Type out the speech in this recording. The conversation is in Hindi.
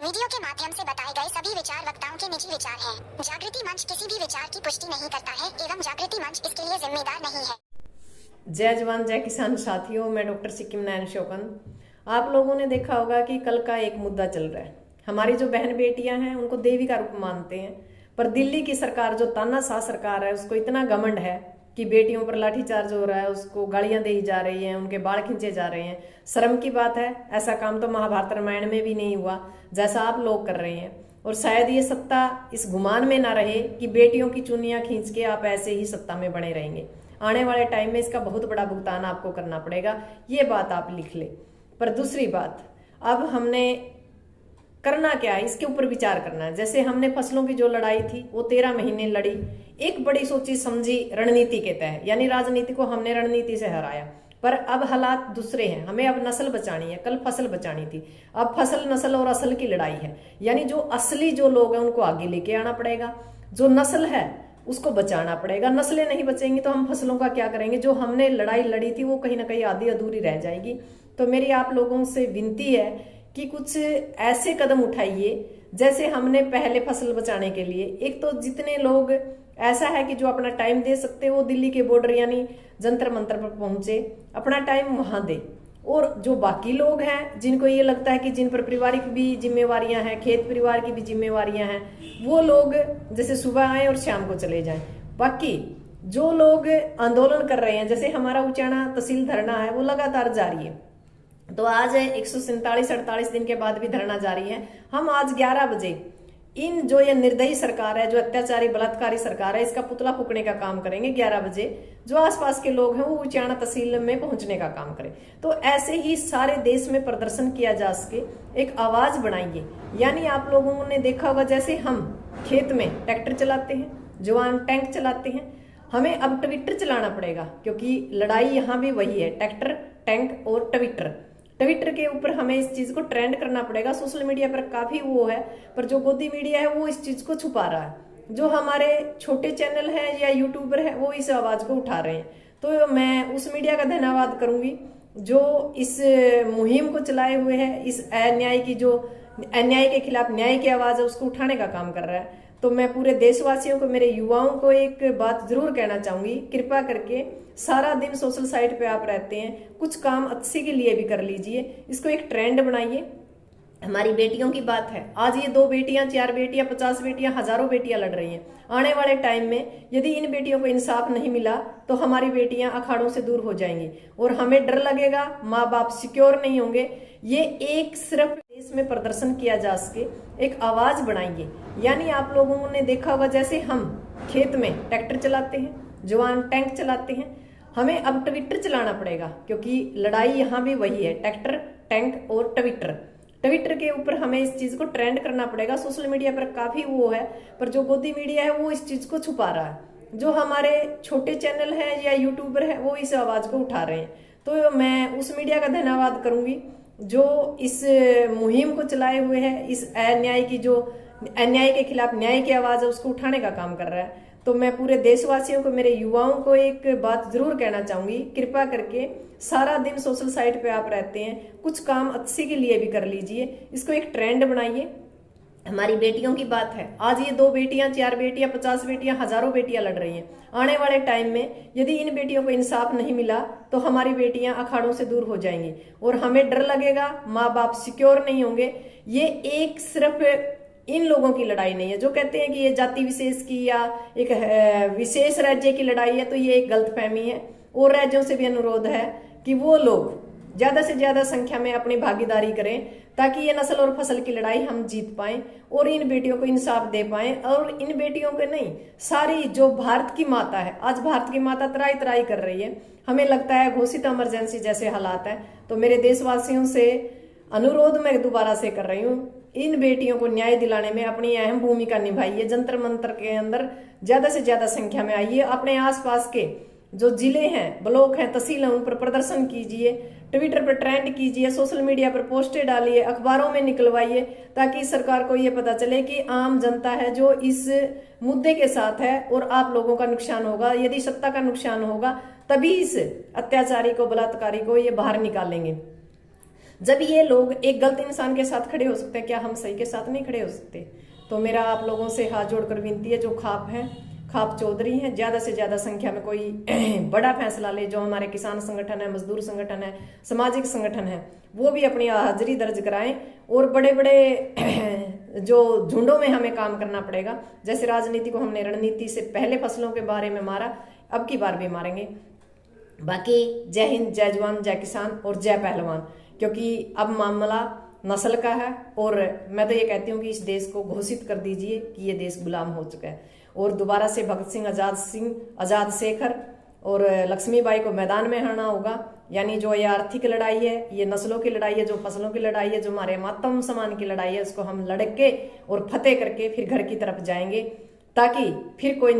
वीडियो के माध्यम से बताए गए सभी विचार वक्ताओं के निजी विचार हैं। जागृति मंच किसी भी विचार की पुष्टि नहीं करता है एवं जागृति मंच इसके लिए जिम्मेदार नहीं है। जय जवान जय किसान साथियों, मैं डॉक्टर सिक्किम नयन शोकन। आप लोगों ने देखा होगा कि कल का एक मुद्दा चल रहा है। हमारी जो बहन बेटियां हैं उनको देवी का रूप मानते हैं, पर दिल्ली की सरकार जो तानाशाह सरकार है उसको इतना घमंड है कि बेटियों पर लाठीचार्ज हो रहा है, उसको गालियां दी जा रही हैं, उनके बाल खींचे जा रहे हैं। शर्म की बात है, ऐसा काम तो महाभारत रामायण में भी नहीं हुआ जैसा आप लोग कर रहे हैं। और शायद ये सत्ता इस गुमान में ना रहे कि बेटियों की चुनियां खींच के आप ऐसे ही सत्ता में बने रहेंगे। आने वाले टाइम में इसका बहुत बड़ा भुगतान आपको करना पड़ेगा, ये बात आप लिख ले। पर दूसरी बात, अब हमने करना क्या है इसके ऊपर विचार करना है। जैसे हमने फसलों की जो लड़ाई थी वो 13 महीने लड़ी, एक बड़ी सोची समझी रणनीति के तहत, यानी राजनीति को हमने रणनीति से हराया। पर अब हालात दूसरे हैं, हमें अब नस्ल बचानी है, कल फसल बचानी थी। अब फसल नस्ल और असल की लड़ाई है, यानी जो असली जो लोग हैं उनको आगे लेके आना पड़ेगा, जो नस्ल है उसको बचाना पड़ेगा। नस्लें नहीं बचेंगी तो हम फसलों का क्या करेंगे। जो हमने लड़ाई लड़ी थी वो कहीं ना कहीं आधी अधूरी रह जाएगी। तो मेरी आप लोगों से विनती है कि कुछ ऐसे कदम उठाइए जैसे हमने पहले फसल बचाने के लिए। एक तो जितने लोग ऐसा है कि जो अपना टाइम दे सकते वो दिल्ली के बॉर्डर यानी जंतर मंतर पर पहुंचे, अपना टाइम वहां दे। और जो बाकी लोग हैं जिनको ये लगता है कि जिन पर पारिवारिक भी जिम्मेवारियां हैं, खेत परिवार की भी जिम्मेवारियां हैं, वो लोग जैसे सुबह आए और शाम को चले जाएं। बाकी जो लोग आंदोलन कर रहे हैं, जैसे हमारा उचाना तहसील धरना है वो लगातार जारी है। तो आज 147-48 दिन के बाद भी धरना जारी है। हम आज 11 बजे इन जो ये निर्दयी सरकार है, जो अत्याचारी बलात्कारी सरकार है, इसका पुतला फूकने का काम करेंगे 11 बजे। जो आसपास के लोग हैं वो उचाना तहसील में पहुंचने का काम करें। तो ऐसे ही सारे देश में प्रदर्शन किया जा सके, एक आवाज बनाइए। यानी आप लोगों ने देखा होगा जैसे हम खेत में ट्रैक्टर चलाते हैं, जवान टैंक चलाते हैं, हमें अब ट्विटर चलाना पड़ेगा, क्योंकि लड़ाई यहाँ भी वही है, ट्रैक्टर टैंक और ट्विटर। ट्विटर के ऊपर हमें इस चीज को ट्रेंड करना पड़ेगा। सोशल मीडिया पर काफी वो है, पर जो गोदी मीडिया है वो इस चीज को छुपा रहा है। जो हमारे छोटे चैनल है या यूट्यूबर है वो इस आवाज को उठा रहे हैं। तो मैं उस मीडिया का धन्यवाद करूंगी जो इस मुहिम को चलाए हुए है, इस अन्याय की जो अन्याय के खिलाफ न्याय की आवाज है उसको उठाने का काम कर रहा है। तो मैं पूरे देशवासियों को, मेरे युवाओं को एक बात जरूर कहना चाहूंगी, कृपया करके सारा दिन सोशल साइट पे आप रहते हैं, कुछ काम अच्छे के लिए भी कर लीजिए, इसको एक ट्रेंड बनाइए। हमारी बेटियों की बात है, आज ये 2 बेटियां, 4 बेटियां, 50 बेटियां, हजारों बेटियां लड़ रही हैं। आने वाले टाइम में यदि इन बेटियों को इंसाफ नहीं मिला तो हमारी बेटियां अखाड़ों से दूर हो जाएंगी और हमें डर लगेगा, माँ बाप सिक्योर नहीं होंगे। ये एक सिर्फ देश में प्रदर्शन किया जा सके, एक आवाज बनाइए। यानी आप लोगों ने देखा होगा जैसे हम खेत में ट्रैक्टर चलाते हैं, जवान टैंक चलाते हैं, हमें अब ट्विटर चलाना पड़ेगा, क्योंकि लड़ाई यहाँ भी वही है, ट्रैक्टर टैंक और ट्विटर। ट्विटर के ऊपर हमें इस चीज को ट्रेंड करना पड़ेगा। सोशल मीडिया पर काफी वो है, पर जो गोदी मीडिया है वो इस चीज को छुपा रहा है। जो हमारे छोटे चैनल है या यूट्यूबर है वो इस आवाज को उठा रहे हैं। तो मैं उस मीडिया का धन्यवाद करूंगी जो इस मुहिम को चलाए हुए है, इस अन्याय की जो अन्याय के खिलाफ न्याय की आवाज है उसको उठाने का काम कर रहा है। तो मैं पूरे देशवासियों को, मेरे युवाओं को एक बात जरूर कहना चाहूंगी, कृपया करके सारा दिन सोशल साइट पे आप रहते हैं, कुछ काम अच्छे के लिए भी कर लीजिए, इसको एक ट्रेंड बनाइए। हमारी बेटियों की बात है, आज ये 2 बेटियां, 4 बेटियां, 50 बेटियां, हजारों बेटियां लड़ रही हैं। आने वाले टाइम में यदि इन बेटियों को इंसाफ नहीं मिला तो हमारी बेटियां अखाड़ों से दूर हो जाएंगी और हमें डर लगेगा, माँ बाप सिक्योर नहीं होंगे। ये एक सिर्फ इन लोगों की लड़ाई नहीं है जो कहते हैं कि ये जाति विशेष की या एक विशेष राज्य की लड़ाई है, तो ये एक गलतफहमी है। और राज्यों से भी अनुरोध है कि वो लोग ज्यादा से ज्यादा संख्या में अपनी भागीदारी करें ताकि ये नस्ल और फसल की लड़ाई हम जीत पाएं और इन बेटियों को इंसाफ दे पाएं। और इन बेटियों को नहीं, सारी जो भारत की माता है, आज भारत की माता त्राई त्राई कर रही है। हमें लगता है घोषित इमरजेंसी जैसे हालात है। तो मेरे देशवासियों से अनुरोध मैं दोबारा से कर रही हूँ, इन बेटियों को न्याय दिलाने में अपनी अहम भूमिका निभाइए। जंतर मंतर के अंदर ज्यादा से ज्यादा संख्या में आइए, अपने आसपास के जो जिले हैं, ब्लॉक हैं, तहसील हैं, उन पर प्रदर्शन कीजिए, ट्विटर पर ट्रेंड कीजिए, सोशल मीडिया पर पोस्टें डालिए, अखबारों में निकलवाइए, ताकि सरकार को ये पता चले कि आम जनता है जो इस मुद्दे के साथ है और आप लोगों का नुकसान होगा। यदि सत्ता का नुकसान होगा तभी इस अत्याचारी को, बलात्कारी को ये बाहर निकालेंगे। जब ये लोग एक गलत इंसान के साथ खड़े हो सकते हैं, क्या हम सही के साथ नहीं खड़े हो सकते? तो मेरा आप लोगों से हाथ जोड़कर विनती है, जो खाप हैं, खाप चौधरी हैं, ज्यादा से ज्यादा संख्या में कोई बड़ा फैसला ले। जो हमारे किसान संगठन है, मजदूर संगठन है, सामाजिक संगठन है, वो भी अपनी हाजिरी दर्ज कराएं। और बड़े बड़े जो झुंडों में हमें काम करना पड़ेगा। जैसे राजनीति को हमने रणनीति से पहले फसलों के बारे में मारा, अब की बार भी मारेंगे। बाकी जय हिंद, जय जवान, जय किसान और जय पहलवान। क्योंकि अब मामला नस्ल का है और मैं तो ये कहती हूँ कि इस देश को घोषित कर दीजिए कि ये देश गुलाम हो चुका है और दोबारा से भगत सिंह, आजाद शेखर और लक्ष्मीबाई को मैदान में आना होगा। यानी जो ये आर्थिक लड़ाई है, ये नस्लों की लड़ाई है, जो फसलों की लड़ाई है, जो हमारे मातम सम्मान की लड़ाई है, उसको हम लड़ के और फतेह करके फिर घर की तरफ जाएंगे, ताकि फिर कोई